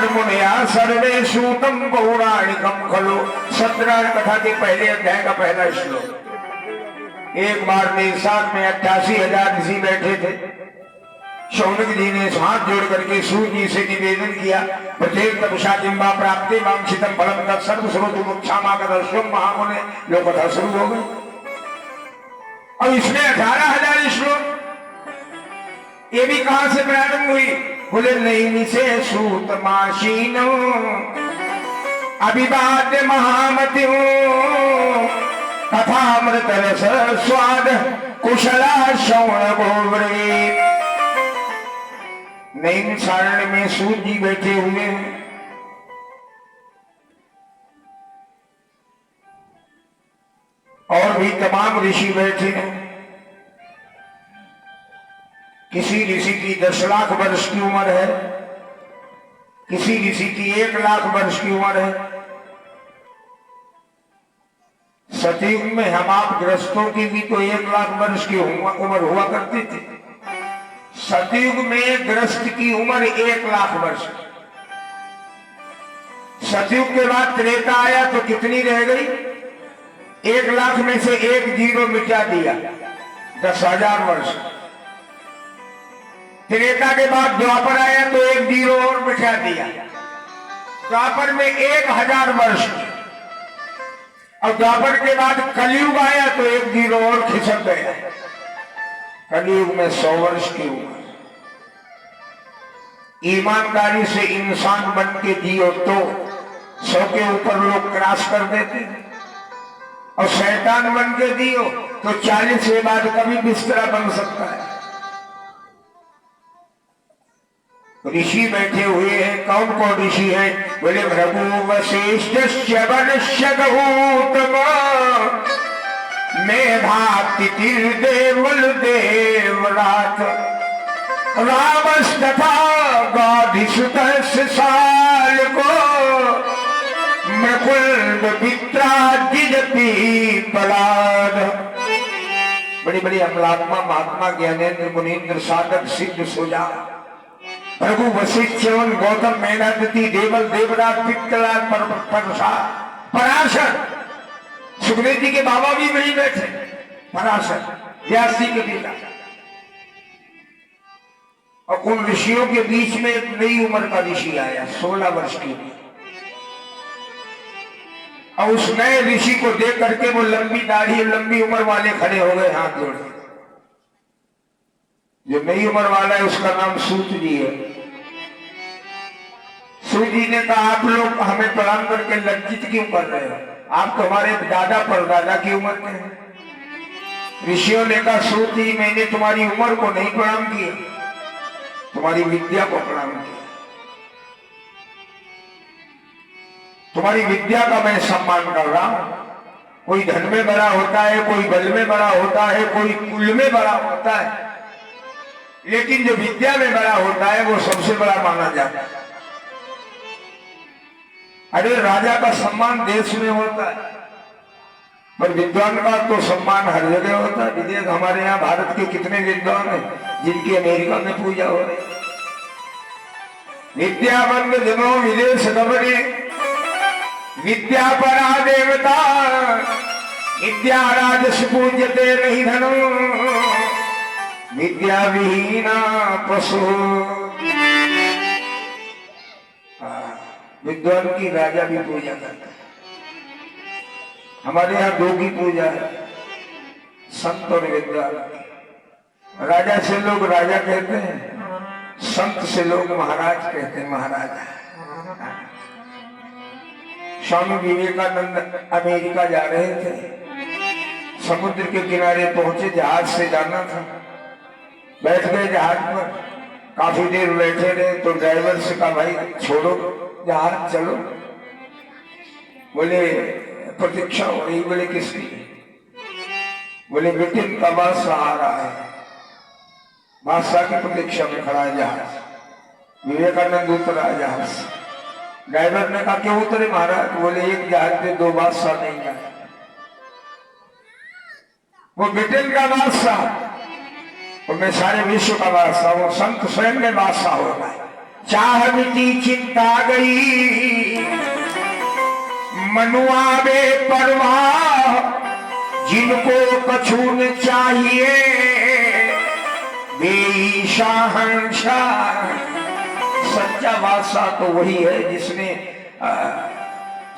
मुनिया सर्वे सूतम पौराणिकम खलो। सत्यनारायण कथा के पहले अध्याय का पहला श्लोक। एक बार मेरे साथ में 88,000 ऋषि बैठे थे। शौनक जी ने हाथ जोड़ करके सूर्य जी से निवेदन किया, प्रत्येक तपसा जिम्बा प्राप्ति वांछितम फलम तत् सर्व स्रोत मुक्षामागतस्वम महामुने। लोक कथा शुरू हो गई। अब इसमें 18,000 श्लोक, ये भी कहां से प्रारंभ हुई? बोले नहीं से सूतमाशीनो अभिवाद्य महामति कथामृत रस स्वाद कुशला श्रवण गोब्रे। नैन सारण में सूर्य जी बैठे हुए हैं। और भी तमाम ऋषि बैठे हैं। किसी ऋषि की 10 लाख वर्ष की उम्र है, किसी ऋषि की 1 लाख वर्ष की उम्र है। सतयुग में हम आप ग्रस्तों की भी तो 1 लाख वर्ष की उम्र हुआ करती थी। सतयुग में ग्रस्त की उम्र 1 लाख वर्ष। सतयुग के बाद त्रेता आया तो कितनी रह गई? 1 लाख में से 1 जीरो मिटा दिया, 10,000 वर्ष। त्रेता के बाद द्वापर आया तो 1 जीरो और मिटा दिया, द्वापर में 1,000 वर्ष। और द्वापर के बाद कलयुग आया तो 1 जीरो और खिसक गया। कलयुग में 100 वर्ष की उम्र। ईमानदारी से इंसान बन के जियो तो 100 के ऊपर लोग क्रॉस कर देते हैं, और शैतान बन के जियो तो 40 के बाद कभी बिस्तरा बन सकता है। ऋषि बैठे हुए हैं। कौन कौन ऋषि है? बोले भृगु वशिष्ठ वनश्य गौतम मेधातिथिर देवल देवरात रामस्तथा गाधिसुत साल को मृकुल वित्राजिज पीपलाद। बड़ी बड़ी अमलात्मा महात्मा ज्ञानेन्द्र मुनीन्द्र साधक सिद्ध सुजा भृगु वशिष्ठ गौतम मेधातिथि देवल देवराज पित्तलाद पराशर। सुखदेव जी के बाबा भी वही बैठे, पराशर व्यास जी के पिता। और उन ऋषियों के बीच में एक नई उम्र का ऋषि आया, 16 वर्ष की। और उस नए ऋषि को देख करके वो लंबी दाढ़ी लंबी उम्र वाले खड़े हो गए हाथ जोड़ के। जो नई उम्र वाला है उसका नाम सूत जी है। सूत जी ने कहा, आप लोग हमें प्रणाम करके लज्जित क्यों कर रहे हो? आप तो हमारे दादा परदादा की उम्र के हैं। ऋषियों ने कहा, सूत जी मैंने तुम्हारी उम्र को नहीं प्रणाम किया, तुम्हारी विद्या को प्रणाम किया। तुम्हारी विद्या का मैं सम्मान कर रहा हूं। कोई धन में बड़ा होता है, कोई बल में बड़ा होता है, कोई कुल में बड़ा होता है, लेकिन जो विद्या में बड़ा होता है वो सबसे बड़ा माना जाता है। अरे राजा का सम्मान देश में होता है, पर विद्वान का तो सम्मान हर जगह होता है। विदेश हमारे यहाँ भारत के कितने विद्वान हैं जिनकी अमेरिका में पूजा हो रही। विद्यावंत जनों विदेश गमने विद्या परा देवता विद्या राजस पूज्यते नहीं धनो विद्या विहीना पशु। विद्वान की राजा भी पूजा करता है। हमारे यहाँ 2 की पूजा है, संत और विद्वान। राजा से लोग राजा कहते हैं, संत से लोग महाराज कहते हैं, महाराजा। स्वामी विवेकानंद अमेरिका जा रहे थे, समुद्र के किनारे पहुंचे, जहाज से जाना था। बैठ गए जहाज पर, काफी देर बैठे रहे तो ड्राइवर से कहा, भाई छोड़ो जहाज, चलो। बोले प्रतीक्षा हो रही। बोले किसकी? बोले ब्रिटेन का बादशाह आ रहा है, बादशाह की प्रतीक्षा में खड़ा है जहाज। विवेकानंद उतरा जहाज से। ड्राइवर ने कहा, क्यों उतरे महाराज? बोले एक जहाज में 2 बादशाह नहीं आए। वो ब्रिटेन का बादशाह और मैं सारे विश्व का बादशाह, वो संत स्वयं में बादशाह होता है। चाह मिटी चिंता गई, मनुआ बे परवाह जिनको कछून चाहिए, बेईशाहंशाह। सच्चा बादशाह तो वही है जिसने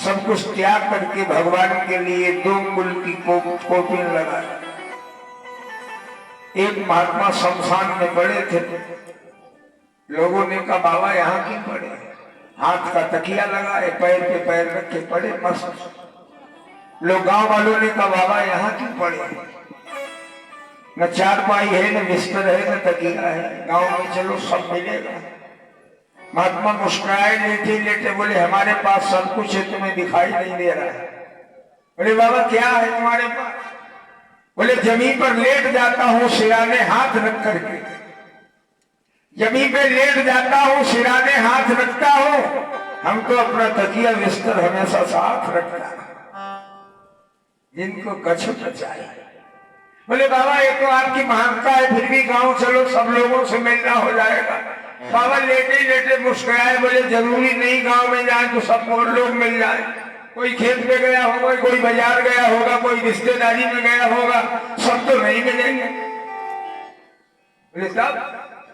सब कुछ त्याग करके भगवान के लिए 2 अंगुल की कोटिन लगा। एक महात्मा शमशान में पड़े थे, लोगों ने कहा बाबा यहाँ क्यों पड़े, हाथ का तकिया लगाए, पैर पे पैर रख के पड़े मस्त। लोग गांव वालों ने कहा बाबा यहाँ क्यों पड़े, न चारपाई है, न बिस्तर है, न तकिया है, गांव में चलो सब मिलेगा। महात्मा मुस्कुराए लेटे लेटे बोले हमारे पास सब कुछ है, तुम्हें दिखाई नहीं दे रहा है। बोले बाबा क्या है तुम्हारे पास? बोले जमीन पर लेट जाता हूँ सिराने हाथ रख करके, जमीन पे लेट जाता हूँ सिराने हाथ रखता हूँ, हमको अपना तकिया बिस्तर हमेशा साथ रखता है, जिनको कछु न चाहिए। बोले बाबा ये तो आपकी महानता है, फिर भी गांव चलो सब लोगों से मिलना हो जाएगा। बाबा लेटे लेटे मुस्कुराए, बोले जरूरी नहीं गांव में जाए तो सब और लोग मिल जाए, कोई खेत में गया होगा, कोई बाजार गया होगा, कोई रिश्तेदारी में गया होगा, सब तो नहीं मिलेंगे। बोले साहब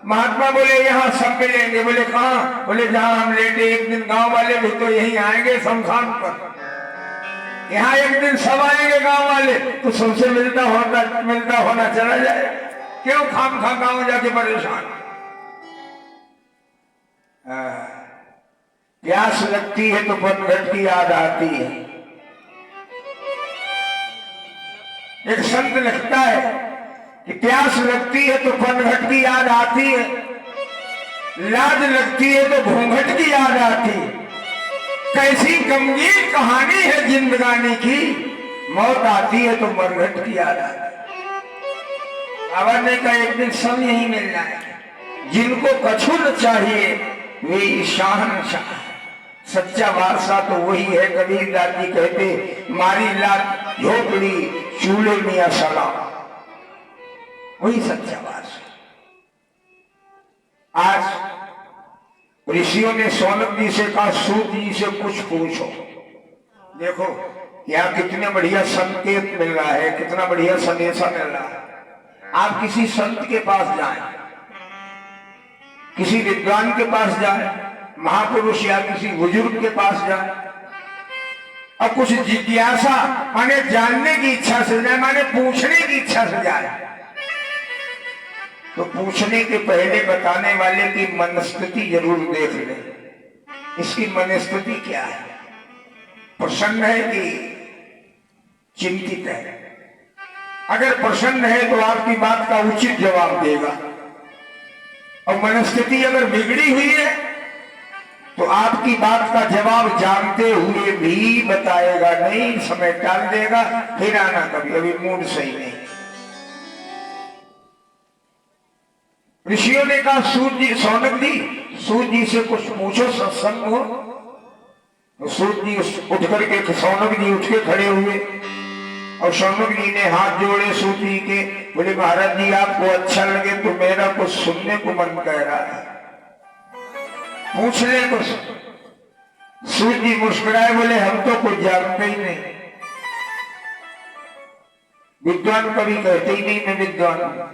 महात्मा बोले यहाँ सब मिलेंगे। बोले कहाँ? बोले जहाँ हम लेटे, एक दिन गांव वाले भी तो यही आएंगे शमशान पर, यहाँ एक दिन सब आएंगे गांव वाले, तो सबसे मिलता होना चला जाए, क्यों खाम खा गांव जाके परेशान। प्यास लगती है तो पनघट की याद आती है। एक संत लिखता है कि प्यास लगती है तो पनघट की याद आती है, लाज लगती है तो घूंघट की याद आती है। कैसी गमगीन कहानी है जिंदगानी की, मौत आती है तो मरघट की याद आती है। बाबा ने कहा एक दिन सब यही मिल जाए, जिनको कछु न चाहिए वे शहंशाह। सच्चा बादशाह तो वही है। कबीर दास जी कहते मारी लात झोपड़ी चूल्हे मियां सलाम, वही सच्चा बादशाह। आज ऋषियों ने सौनक जी से कहा सूत जी से कुछ पूछो। देखो यहाँ कितने बढ़िया संकेत मिल रहा है, कितना बढ़िया संदेशा मिल रहा है। आप किसी संत के पास जाएं, किसी विद्वान के पास जाएं, महापुरुष या किसी बुजुर्ग के पास जाएं, और कुछ जिज्ञासा माने जानने की इच्छा से जाए, माने पूछने की इच्छा से जाए, तो पूछने के पहले बताने वाले की मनस्थिति जरूर देख ले। इसकी मनस्थिति क्या है, प्रसन्न है कि चिंतित है? अगर प्रसन्न है तो आपकी बात का उचित जवाब देगा, और मनस्थिति अगर बिगड़ी हुई है तो आपकी बात का जवाब जानते हुए भी बताएगा नहीं, समय टाल देगा, फिर आना कभी, अभी मूड सही नहीं। ऋषियों ने कहा सूत जी, सौनक जी सूत जी से कुछ पूछो, सत्संग हो। तो सूत जी उठ करके, सौनक जी उठ के खड़े हुए और सौनक जी ने हाथ जोड़े सूत जी के, बोले महाराज जी आपको अच्छा लगे तो मेरा कुछ सुनने को मन कह रहा है, पूछ ले कुछ। सूत जी मुस्कुराए, बोले हम तो कुछ जानते ही नहीं, विद्वान कभी कहते ही नहीं मैं विद्वान हूं,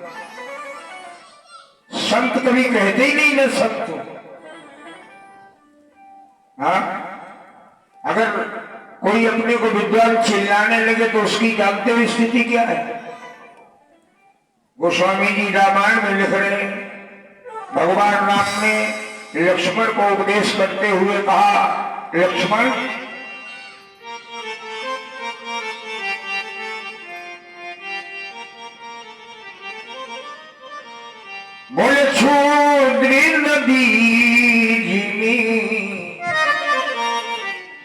संत कभी कहते ही नहीं मैं संत हूं। हाँ, अगर कोई अपने को विद्वान चिल्लाने लगे तो उसकी जानते हुए स्थिति क्या है? गोस्वामी जी रामायण में लिख रहे हैं, भगवान राम ने लक्ष्मण को उपदेश करते हुए कहा, लक्ष्मण बोले क्षुद्री नदी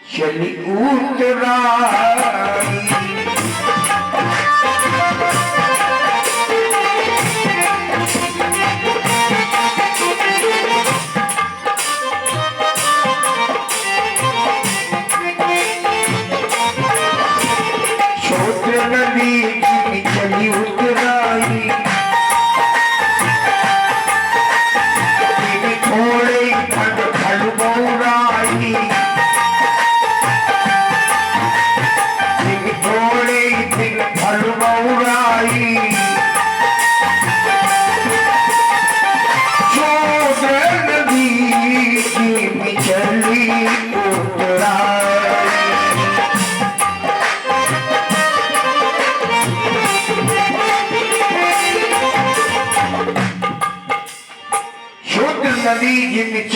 चली उतराई, क्षुद्र नदी चली उतराई, थोड़े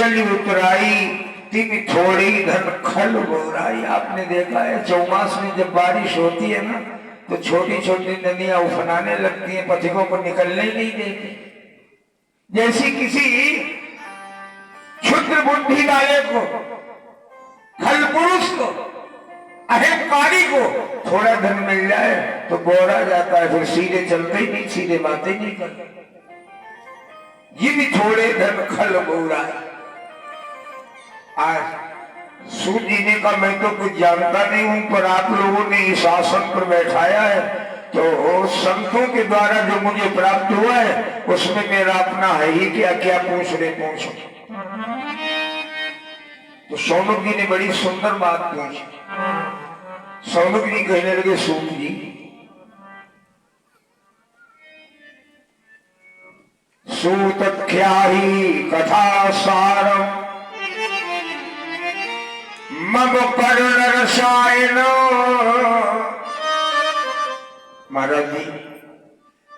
चली उतराई तिम थोड़ी धन खल बोराई। आपने देखा है चौमास में जब बारिश होती है ना तो छोटी छोटी नदियां उफनाने लगती हैं, पथिकों को निकलने ही नहीं देती। जैसी किसी क्षुद्र बुद्धि वाले को, खल पुरुष को, अहंकारी को थोड़ा धन मिल जाए तो बोरा जाता है, फिर सीधे चलते ही नहीं, सीधे बातें नहीं करते। ये भी थोड़े धन खल बोरा। आज सूद जीने का मैं तो कुछ जानता नहीं हूं, पर आप लोगों ने इस आसन पर बैठाया है तो संतों के द्वारा जो मुझे प्राप्त हुआ है उसमें मेरा अपना है ही क्या। क्या पूछ रहे पूछो। तो सौनक जी ने बड़ी सुंदर बात पूछी। सौनक जी कहने लगे, सूत जी सूत ख्याही कथा सारम मम कर्ण रसायन। महाराज जी,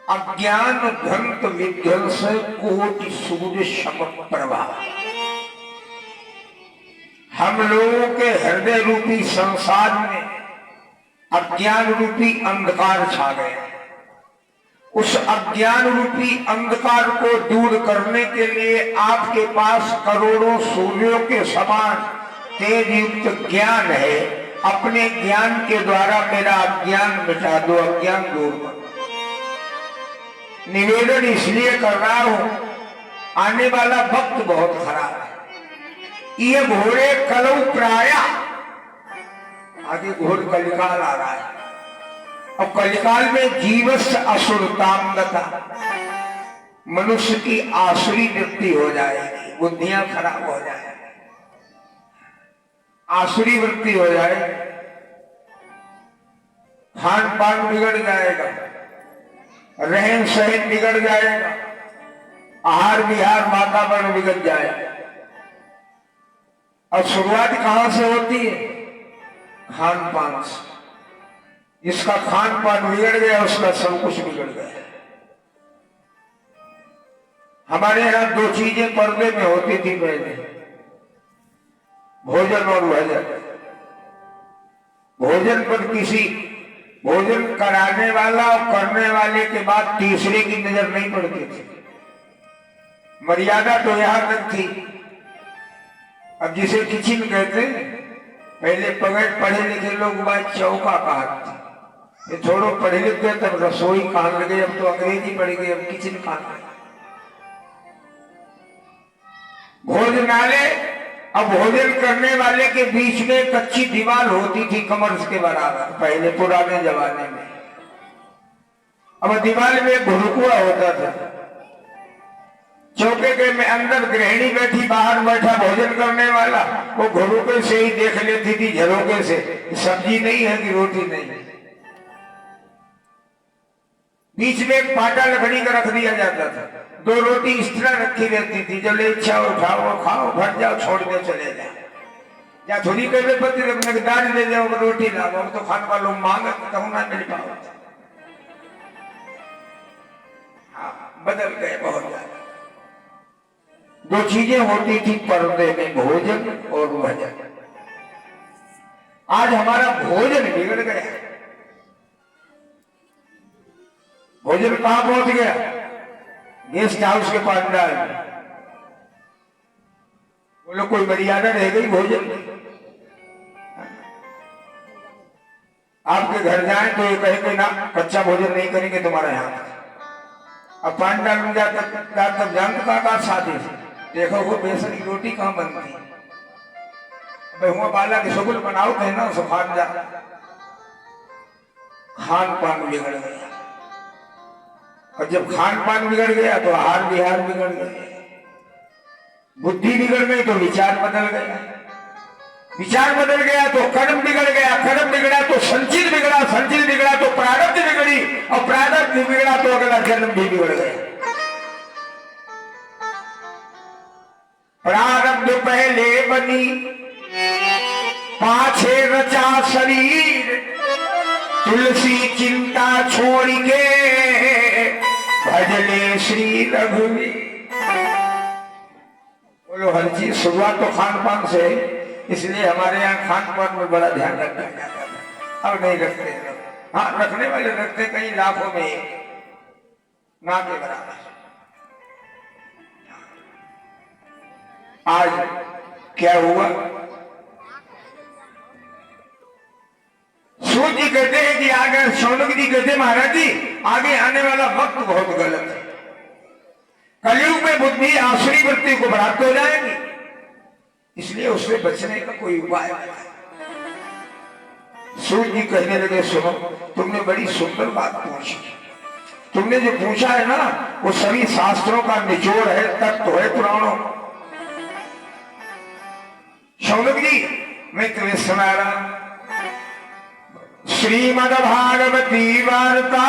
अज्ञान ध्वंत विध्वंस कोटि सूर्य सम प्रभा। हम लोगों के हृदय रूपी संसार में अज्ञान रूपी अंधकार छा गया। उस अज्ञान रूपी अंधकार को दूर करने के लिए आपके पास करोड़ों सूर्यों के समान तेज युक्त ज्ञान है। अपने ज्ञान के द्वारा मेरा अज्ञान मिटा दो, अज्ञान दूर करो। निवेदन इसलिए कर रहा हूं, आने वाला वक्त बहुत खराब है। ये घोड़े कलौ प्राया, आगे घोर कलिकाल आ रहा है। अब कलिकाल में जीवस्य असुरतांगता, मनुष्य की आसुरी वृत्ति हो जाएगी, बुद्धियां खराब हो जाएगी, आसुरी वृत्ति हो जाए, खान पान बिगड़ जाएगा, रहन सहन बिगड़ जाएगा, आहार विहार वातावरण बिगड़ जाएगा। और शुरुआत कहां से होती है? खान पान से। जिसका खान पान बिगड़ गया उसका सब कुछ बिगड़ गया। हमारे यहां दो चीजें पर्दे में होती थी पहले, भोजन और भजन। भोजन पर किसी भोजन कराने वाला और करने वाले के बाद तीसरे की नजर नहीं पड़ती थी। मर्यादा तो यहां तक थी। अब जिसे किचन कहते, पहले पढ़े लिखे लोग बात चौका कहते, ये थोड़ो पढ़े लिखे तब रसोई कहने लगे, अब तो अंग्रेजी पढ़ गई, अब किचन कहने लगे। भोजनालय, अब भोजन करने वाले के बीच में कच्ची दीवार होती थी कमर के बराबर, पहले पुराने जमाने में। अब दीवार में घुड़कुआ होता था। चौके के में अंदर गृहिणी बैठी, बाहर बैठा भोजन करने वाला, वो घुड़के से ही देख लेती थी, झरोके से, सब्जी नहीं है कि रोटी नहीं है। बीच में एक पाटा लकड़ी का रख दिया जाता था, दो रोटी इस तरह रखी रहती थी, जब ले इच्छा उठाओ खाओ, भर जाओ, छोड़ दे चले जाओ। या थोड़ी कहते पति नकदार दे जाओ, रोटी लाओ, तो खाने वालों मांग कहूं ना मिल पाओ। हाँ, बदल गए बहुत ज्यादा। दो चीजें होती थी पर्दे में, भोजन और भजन। आज हमारा भोजन बिगड़ गया। भोजन कहां पहुंच गया? गेस्ट हाउस के पांडाल में। बोलो कोई मर्यादा रह गई भोजन की? आपके घर जाए तो ये कहेंगे ना कच्चा भोजन नहीं करेंगे तुम्हारे यहाँ। अब पांडाल में जाकर तब जानता का शादी देखो वो बेसन की रोटी कहाँ बनती है। हुआ बाला के सुगुल बनाओ कहना सुखान जा। खान पान बिगड़ गया, और जब खान पान बिगड़ गया तो आहार विहार बिगड़ गए, बुद्धि बिगड़ गई तो विचार बदल गया, विचार बदल गया तो कर्म बिगड़ गया, कर्म बिगड़ा तो संचित बिगड़ा, संचित बिगड़ा तो प्रारब्ध बिगड़ी, और प्रारब्ध बिगड़ा तो अगला जन्म भी बिगड़ गया। प्रारब्ध पहले बनी पाछे रचा शरीर, तुलसी चिंता छोड़ के भजले श्री रघुवीर। बोलो हर चीज शुरुआत तो खान पान से है, इसलिए हमारे यहाँ खान पान में बड़ा ध्यान रखा जाता था। अब नहीं रखते, हाँ रखने वाले रखते कई लाखों में एक, ना के बराबर। आज क्या हुआ, सूत जी कहते हैं कि आगे शौनक जी कहते महाराज जी आगे आने वाला वक्त बहुत गलत है, कलयुग में बुद्धि आसुरी वृत्ति को प्राप्त हो जाएगी, इसलिए उससे बचने का कोई उपाय नहीं। सूत जी कहने लगे सुनो, तुमने बड़ी सुंदर बात पूछी, तुमने जो पूछा है ना वो सभी शास्त्रों का निचोड़ है, तत्व है पुराणों। शौनक जी मैं तुम्हें सुना रहा, श्रीमद्भागवती वार्ता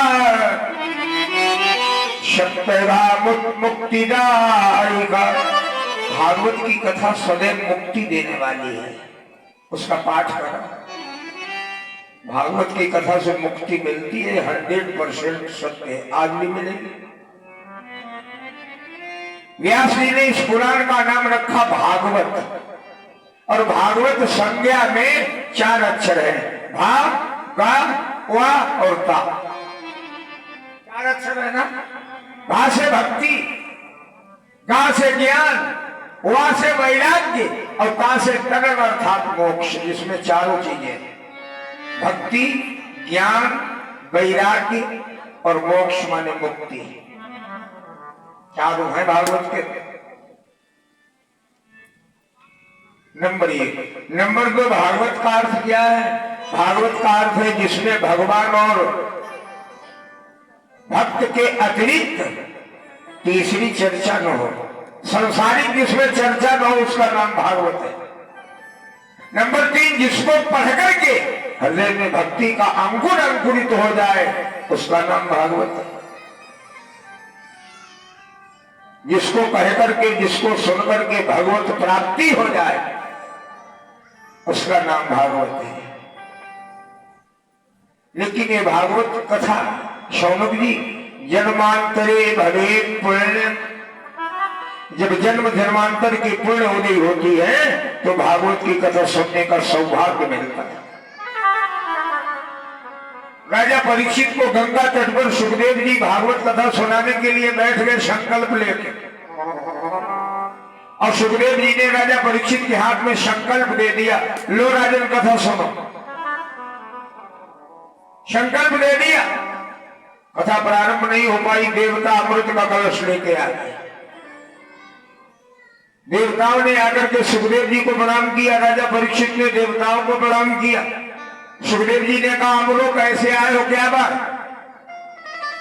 सप्तधा मुक्तिदायिका, भागवत की कथा सदैव मुक्ति देने वाली है, उसका पाठ करो। भागवत की कथा से मुक्ति मिलती है, 100% सत्य है, आज भी मिलेगी। व्यास जी ने इस पुराण का नाम रखा भागवत, और भागवत संज्ञा में 4 अक्षर है, भाग गा वा और ता, 4 अक्षर है ना। भा से भक्ति, गा से ज्ञान, वा से वैराग्य और ता से तरण अर्थात मोक्ष, जिसमें चारों चीजें भक्ति, ज्ञान, वैराग्य और मोक्ष माने मुक्ति, चारों है भागवत के। नंबर 1। नंबर 2 भागवत का अर्थ क्या है, भागवत का अर्थ है जिसमें भगवान और भक्त के अतिरिक्त तीसरी चर्चा न हो, संसारिक जिसमें चर्चा न हो उसका नाम भागवत है। नंबर 3 जिसको पढ़ करके हृदय में भक्ति का अंकुर अंकुरित हो जाए उसका नाम भागवत है। जिसको कह करके, जिसको सुन करके भगवत प्राप्ति हो जाए उसका नाम भागवत है। लेकिन ये भागवत कथा शौनक जी जन्मांतरे भवे पुण्य, जब जन्म जन्मांतर की पुण्य उदय होती है तो भागवत की कथा सुनने का सौभाग्य मिलता है। राजा परीक्षित को गंगा तट पर सुखदेव जी भागवत कथा सुनाने के लिए बैठ गए संकल्प लेके, और सुखदेव जी ने राजा परीक्षित के हाथ में संकल्प दे दिया, लो राजन कथा सुनो। संकल्प दे दिया, कथा प्रारंभ नहीं हो पाई, देवता अमृत का कलश लेके आ गए। देवताओं ने आकर के सुखदेव जी को प्रणाम किया, राजा परीक्षित ने देवताओं को प्रणाम किया। सुखदेव जी ने कहा अमरो कैसे आए हो, क्या बात?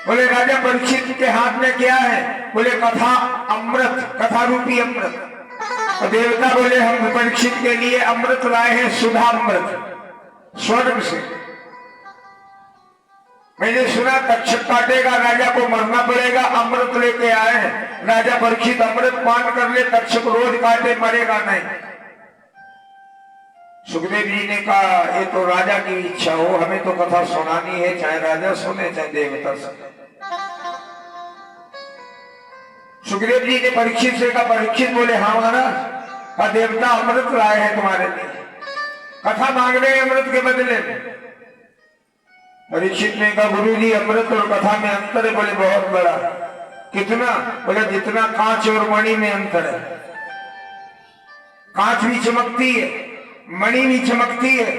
बोले राजा परीक्षित के हाथ में क्या है? बोले कथा अमृत, कथा रूपी अमृत। और देवता बोले हम परीक्षित के लिए अमृत लाए हैं, सुधा अमृत स्वर्ग से। मैंने सुना तक्षक काटेगा, राजा को मरना पड़ेगा, अमृत लेके आए हैं। राजा परीक्षित अमृत पान कर ले, तक्षक रोज काटे मरेगा नहीं। सुखदेव जी ने कहा ये तो राजा की इच्छा हो, हमें तो कथा सुनानी है, चाहे राजा सुने चाहे देवता सुने। सुखदेव जी ने परीक्षित से कहा, परीक्षित बोले हाँ महाराज, देवता अमृत लाए हैं तुम्हारे लिए, कथा मांग रहे अमृत के बदले में। परीक्षित ने कहा गुरु जी अमृत और कथा में अंतर है। बोले बहुत बड़ा। कितना? बोले जितना कांच और मणि में अंतर है। कांच भी चमकती है, मणि भी चमकती है।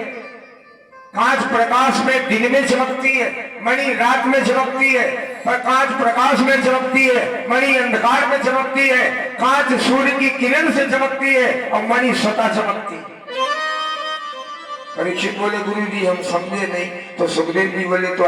कांच प्रकाश में दिन में चमकती है, मणि रात में चमकती है। पर कांच प्रकाश में चमकती है, मणि अंधकार में चमकती है। कांच सूर्य की किरण से चमकती है और मणि स्वतः चमकती है। परीक्षित बोले गुरु जी हम समझे नहीं। तो सुखदेव जी बोले तो